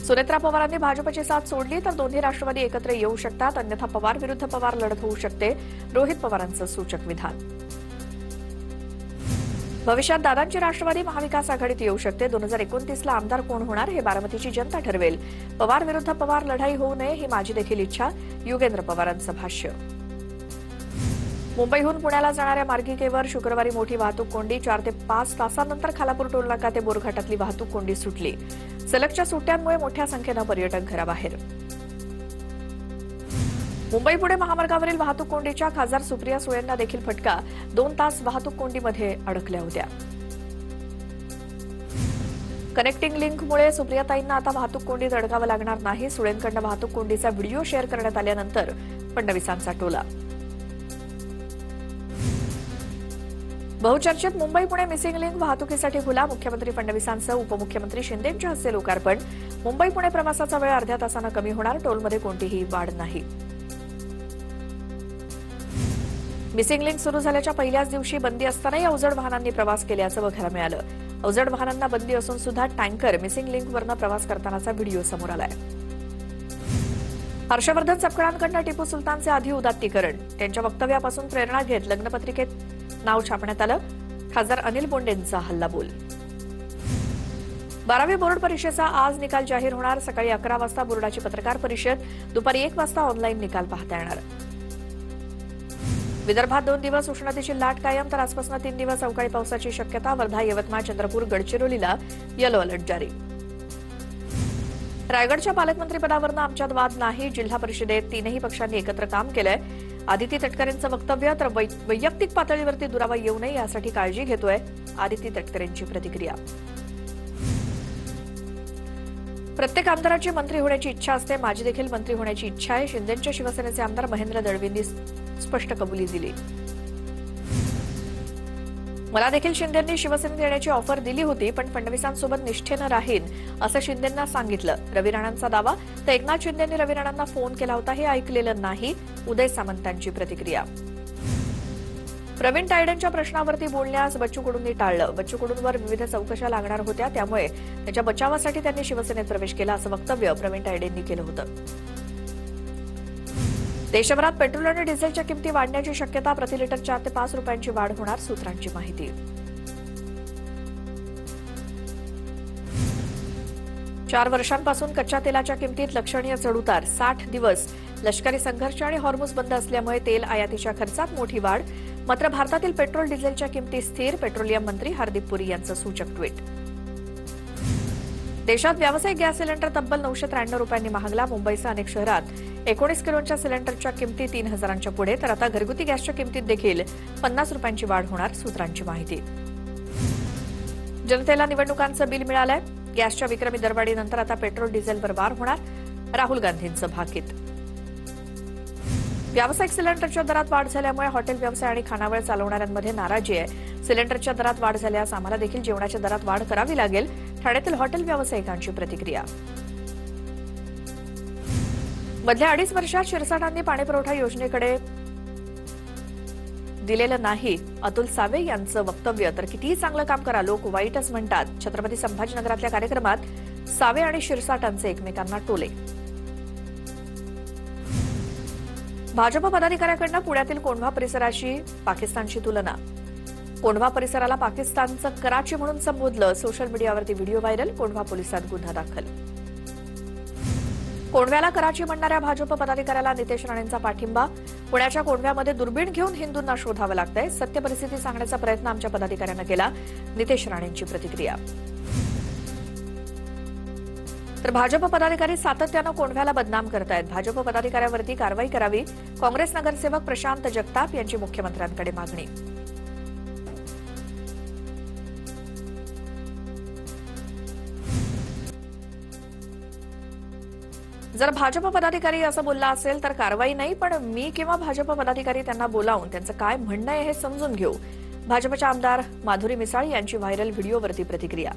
सुनेत्रा पवारांनी भाजपची साथ सोडली तर दोन्ही राष्ट्रवादी एकत्र येऊ शकतात, अन्यथा पवार विरुद्ध पवार लढत होऊ शकते, रोहित पवारांचं सूचक विधान. भविष्यात दादांची राष्ट्रवादी महाविकास आघाडीत येऊ शकते. 2029ला आमदार कोण होणार हे बारामतीची जनता ठरवेल. पवार विरुद्ध पवार लढाई होऊ नये ही माझी देखील इच्छा, युगेंद्र पवारांचं भाष्य. मुंबईहून पुण्याला जाणाऱ्या मार्गिकेवर शुक्रवारी मोठी वाहतूक कोंडी. 4 ते 5 तासांनंतर खालापूर टोलनाका ते बोरघाटातली वाहतूक कोंडी सुटली. सलगच्या सुट्ट्यांमुळे मोठ्या संख्येनं पर्यटक घराबाहेर. मुंबई पुणे महामार्गावरील वाहतूक कोंडीच्या खासदार सुप्रिया सुळेंना देखील फटका. 2 तास वाहतूक कोंडीमध्ये अडकल्या होत्या. कनेक्टिंग लिंकमुळे सुप्रियाताईंना आता वाहतूक कोंडीत अडकावं लागणार नाही. सुळेंकडनं वाहतूक कोंडीचा व्हिडिओ शेअर करण्यात आल्यानंतर फडणवीसांचा टोला. बहुचर्चित मुंबई पुणे मिसिंग लिंक वाहतुकीसाठी खुला. मुख्यमंत्री फडणवीसांसह उपमुख्यमंत्री शिंदेंच्या हस्ते लोकार्पण. मुंबई पुणे प्रवासाचा वेळ अर्ध्या तासानं कमी होणार. टोलमध्ये कोणतीही वाढ नाही. मिसिंग लिंक सुरू झाल्याच्या पहिल्याच दिवशी बंदी असतानाही अवजड वाहनांनी प्रवास केल्याचं बघायला मिळालं. अवजड वाहनांना बंदी असून सुद्धा टँकर मिसिंग लिंकवरनं प्रवास करतानाचा व्हिडिओ समोर आलाय. हर्षवर्धन सपकाळांकडनं टिपू सुलतानचे आधी उदात्तीकरण. त्यांच्या वक्तव्यापासून प्रेरणा घेत लग्नपत्रिकेत नाव छापण्यात आलं. खासदार अनिल बोंडेंचा हल्लाबोल. 12वी बोर्ड परीक्षेचा आज निकाल जाहीर होणार. सकाळी 11 वाजता बोर्डाची पत्रकार परिषद. दुपारी 1 वाजता ऑनलाईन निकाल पाहता येणार. विदर्भात 2 दिवस उष्णतेची लाट कायम, तर आजपासून 3 दिवस अवकाळी पावसाची शक्यता. वर्धा, यवतमाळ, चंद्रपूर, गडचिरोलीला येलो अलर्ट जारी. रायगडच्या पालकमंत्रीपदावरनं आमच्यात वाद नाही. जिल्हा परिषदेत 3ही पक्षांनी एकत्र काम केलंय. आदिती तटकरेंचं वक्तव्य, तर वैयक्तिक पातळीवरती दुरावा येऊ नये यासाठी काळजी घेतोय. आदिती तटकरेंची प्रतिक्रिया. प्रत्येक आमदाराची मंत्री होण्याची इच्छा असते. माझी देखील मंत्री होण्याची इच्छा आहे. शिंदेंच्या शिवसेनेचे आमदार महेंद्र दळवींनी स्पष्ट कबुली दिली. मला देखील शिंदेंनी शिवसेनेत येण्याची ऑफर दिली होती, पण फडणवीसांसोबत निष्ठेनं राहीन असं शिंदेंना सांगितलं. रवी राणांचा दावा, तर एकनाथ शिंदेंनी रवी राणांना फोन केला होता हे ऐकलेलं नाही. उदय सामंतांची प्रतिक्रिया. प्रवीण तायडेंच्या प्रश्नावरती बोलण्यास बच्चू कडूंनी टाळलं. बच्चू कडूंवर विविध चौकशा लागणार होत्या, त्यामुळे त्याच्या बचावासाठी त्यांनी शिवसेनेत प्रवेश केला असं वक्तव्य प्रवीण तायडेंनी केलं होतं. देशभरात पेट्रोल आणि डिझेलच्या किमती वाढण्याची शक्यता. प्रति लिटर 4 ते 5 रुपयांची वाढ होणार, सूत्रांची माहिती. 4 वर्षांपासून कच्च्या तेलाच्या किमतीत लक्षणीय चढउतार. 60 दिवस लष्करी संघर्ष आणि हॉर्मुझ बंद असल्यामुळे तेल आयातीच्या खर्चात मोठी वाढ. मात्र भारतातील पेट्रोल डिझेलच्या किमती स्थिर. पेट्रोलियम मंत्री हरदीप पुरी यांचं सूचक ट्विट. देशात व्यावसायिक गॅस सिलेंडर तब्बल 993 रुपयांनी महागला. मुंबईसह अनेक शहरात 19 किलोच्या सिलेंडरच्या किमती 3000च्या पुढे. तर आता घरगुती गॅसच्या किमतीत देखील 50 रुपयांची वाढ होणार, सूत्रांची माहिती. जनतेला निवडणुकांचं बिल मिळालंय. गॅसच्या विक्रमी दरवाढीनंतर आता पेट्रोल डिझेलवर वार होणार. राहुल गांधींचं भाकीत. व्यावसायिक सिलेंडरच्या दरात वाढ झाल्यामुळे हॉटेल व्यवसाय आणि खानावळ चालवणाऱ्यांमध्ये नाराजी आहे. सिलेंडरच्या दरात वाढ झाल्यास आम्हाला देखील जेवणाच्या दरात वाढ करावी लागेल. ठाण्यातील हॉटेल व्यावसायिकांची प्रतिक्रिया. मधल्या 2.5 वर्षात शिरसाटांनी पाणीपुरवठा योजनेकडे दिलेलं नाही. अतुल सावे यांचं वक्तव्य, तर कितीही चांगलं काम करा लोक वाईटच म्हणतात. छत्रपती संभाजीनगरातल्या कार्यक्रमात सावे आणि शिरसाटांचे एकमेकांना टोले. भाजप पदाधिकाऱ्याकडनं पुण्यातील कोंढवा परिसराशी पाकिस्तानची तुलना. कोंढवा परिसराला पाकिस्तानचं कराची म्हणून संबोधलं. सोशल मीडियावरती व्हिडिओ व्हायरल. कोंढवा पोलिसात गुन्हा दाखल. कोंढव्याला कराची म्हणणाऱ्या भाजप पदाधिकाऱ्याला नितेश राणेंचा पाठिंबा. पुण्याच्या कोंढव्यामध्ये दुर्बीण घेऊन हिंदूंना शोधावं लागतंय. सत्य परिस्थिती सांगण्याचा प्रयत्न आमच्या पदाधिकाऱ्यांना केला. नितेश राणेंची प्रतिक्रिया. तर भाजप पदाधिकारी सातत्यानं कोंढव्याला बदनाम करतायत. भाजप पदाधिकाऱ्यावरती कारवाई करावी. काँग्रेस नगरसेवक प्रशांत जगताप यांची मुख्यमंत्र्यांकडे मागणी. जर भाजप पदाधिकारी असं बोलला असेल तर कारवाई नाही, पण मी किंवा भाजप पदाधिकारी त्यांना बोलावून त्यांचं काय म्हणणं आहे हे समजून घेऊ. भाजपच्या आमदार माधुरी मिसाळ यांची व्हायरल व्हिडिओवरती प्रतिक्रिया.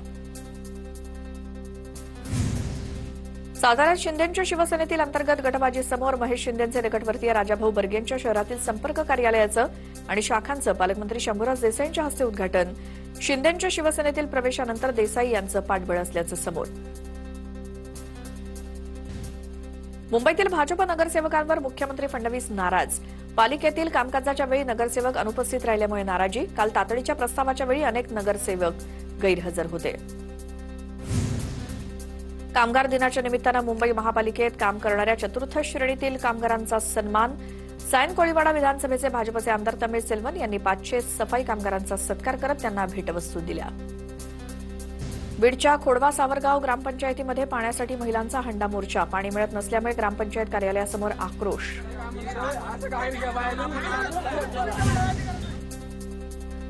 साताऱ्यात शिंदेंच्या शिवसेनेतील अंतर्गत गटबाजी समोर. महेश शिंदेंचे निकटवर्तीय राजाभाऊ बर्गेंच्या शहरातील संपर्क कार्यालयाचं आणि शाखांचं पालकमंत्री शंभूराज देसाईंच्या हस्ते उद्घाटन. शिंदेंच्या शिवसेनेतील प्रवेशानंतर देसाई यांचं पाठबळ असल्याचं समोर. मुंबईतील भाजप नगरसेवकांवर मुख्यमंत्री फडणवीस नाराज. पालिकेतील कामकाजाच्या वेळी नगरसेवक अनुपस्थित राहिल्यामुळे नाराजी. काल तातडीच्या प्रस्तावाच्या वेळी अनेक नगरसेवक गैरहजर होते. कामगार दिनाच्या निमित्तानं मुंबई महापालिकेत काम करणाऱ्या चतुर्थ श्रेणीतील कामगारांचा सन्मान. सायन कोळीवाडा विधानसभेचे भाजपचे आमदार तमिळ सेल्वन यांनी 500 सफाई कामगारांचा सत्कार करत त्यांना भेटवस्तू दिल्या. बीडच्या खोडवा सावरगाव ग्रामपंचायतीमध्ये पाण्यासाठी महिलांचा हंडा मोर्चा. पाणी मिळत नसल्यामुळे ग्रामपंचायत कार्यालयासमोर आक्रोश.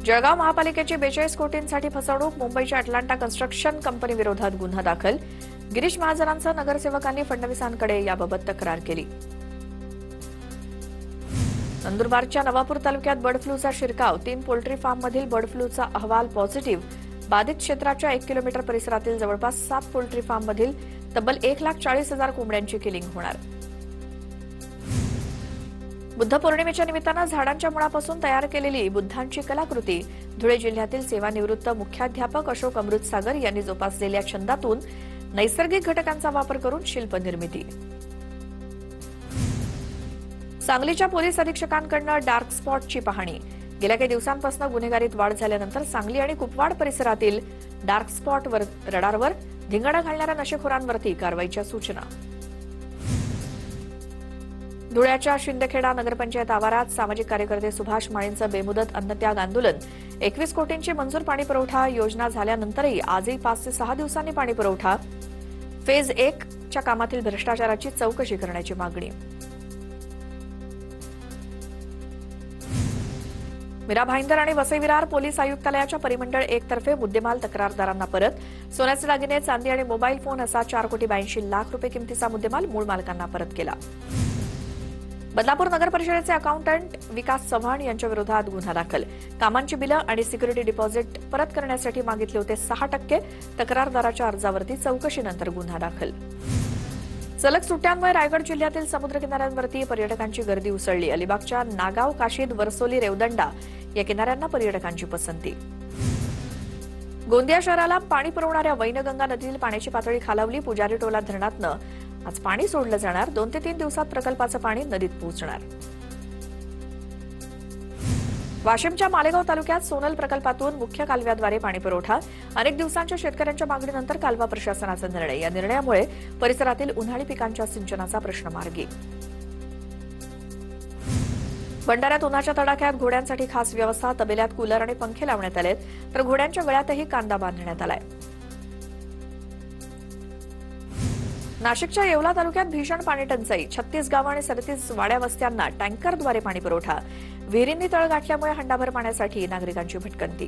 जळगाव महापालिकेची 42 कोटींसाठी फसवणूक. मुंबईच्या अटलांटा कन्स्ट्रक्शन कंपनी विरोधात गुन्हा दाखल. गिरीश महाजनांसह नगरसेवकांनी फडणवीसांकडे याबाबत तक्रार केली. नंदुरबारच्या नवापूर तालुक्यात बर्ड फ्लूचा शिरकाव. 3 पोल्ट्री फार्ममधील बर्ड फ्लूचा अहवाल पॉझिटिव्ह. बाधित क्षेत्राच्या 1 किलोमीटर परिसरातील जवळपास 7 पोल्ट्री फार्ममधील तब्बल 1,40,000 कोंबड्यांची किलिंग होणार. बुद्ध पौर्णिमेच्या निमित्तानं झाडांच्या मुळापासून तयार केलेली बुद्धांची कलाकृती. धुळे जिल्ह्यातील सेवानिवृत्त मुख्याध्यापक अशोक अमृतसागर यांनी जोपासलेल्या छंदातून नैसर्गिक घटकांचा वापर करून शिल्पनिर्मिती. सांगलीच्या पोलीस अधीक्षकांकडून डार्क स्पॉटची पाहणी. गेल्या काही दिवसांपासून गुन्हेगारीत वाढ झाल्यानंतर सांगली आणि कुपवाड परिसरातील डार्क स्पॉटवर रडारवर धिंगाणा घालणाऱ्या नशेखोरांवरती कारवाईच्या सूचना. धुळ्याच्या शिंदखेडा नगरपंचायत आवारात सामाजिक कार्यकर्ते सुभाष माळींचं बेमुदत अन्नत्याग आंदोलन. 21 कोटींची मंजूर पाणीपुरवठा योजना झाल्यानंतरही आजही 5 ते 6 दिवसांनी पाणीपुरवठा. फेज 1 च्या कामातील भ्रष्टाचाराची चौकशी करण्याची मागणी. मीरा भाईंदर आणि वसई विरार पोलीस आयुक्तालयाच्या परिमंडळ 1 तर्फे मुद्देमाल तक्रारदारांना परत. सोन्याचे दागिने, चांदी आणि मोबाईल फोन असा 4,82,00,000 रुपये किमतीचा मुद्देमाल मूळ मालकांना परत केला. बदलापूर नगर परिषदेचे अकाउंटंट विकास चव्हाण यांच्या विरोधात गुन्हा दाखल. कामांची बिलं आणि सिक्युरिटी डिपॉझिट परत करण्यासाठी मागितले होते 6%. तक्रारदाराच्या अर्जावरती चौकशीनंतर गुन्हा दाखल. सलग सुट्ट्यांमुळे रायगड जिल्ह्यातील समुद्र किनाऱ्यांवरती पर्यटकांची गर्दी उसळली. अलिबागच्या नागाव, काशीद, वरसोली, रेवदंडा या किनाऱ्यांना पर्यटकांची पसंती. गोंदिया शहराला पाणी पुरवणाऱ्या वैनगंगा नदीतील पाण्याची पातळी खालावली. पुजारी टोला धरणातनं आज पाणी सोडलं जाणार. 2 ते 3 दिवसात प्रकल्पाचं पाणी नदीत पोहोचणार. वाशिमच्या मालेगाव तालुक्यात सोनल प्रकल्पातून मुख्य कालव्याद्वारे पाणीपुरवठा. अनेक दिवसांच्या शेतकऱ्यांच्या मागणीनंतर कालवा प्रशासनाचा निर्णय. या निर्णयामुळे परिसरातील उन्हाळी पिकांच्या सिंचनाचा प्रश्न मार्गी. भंडाऱ्यात उन्हाच्या तडाख्यात घोड्यांसाठी खास व्यवस्था. तबेल्यात कूलर आणि पंखे लावण्यात आलेत, तर घोड्यांच्या गळ्यातही कांदा बांधण्यात आलाय. नाशिकच्या येवला तालुक्यात भीषण पाणी टंचाई. 36 गावं आणि 37 वाड्या वस्त्यांना टँकरद्वारे पाणी पुरवठा. विहिरींनी तळ गाठल्यामुळे हंडाभर पाण्यासाठी नागरिकांची भटकंती.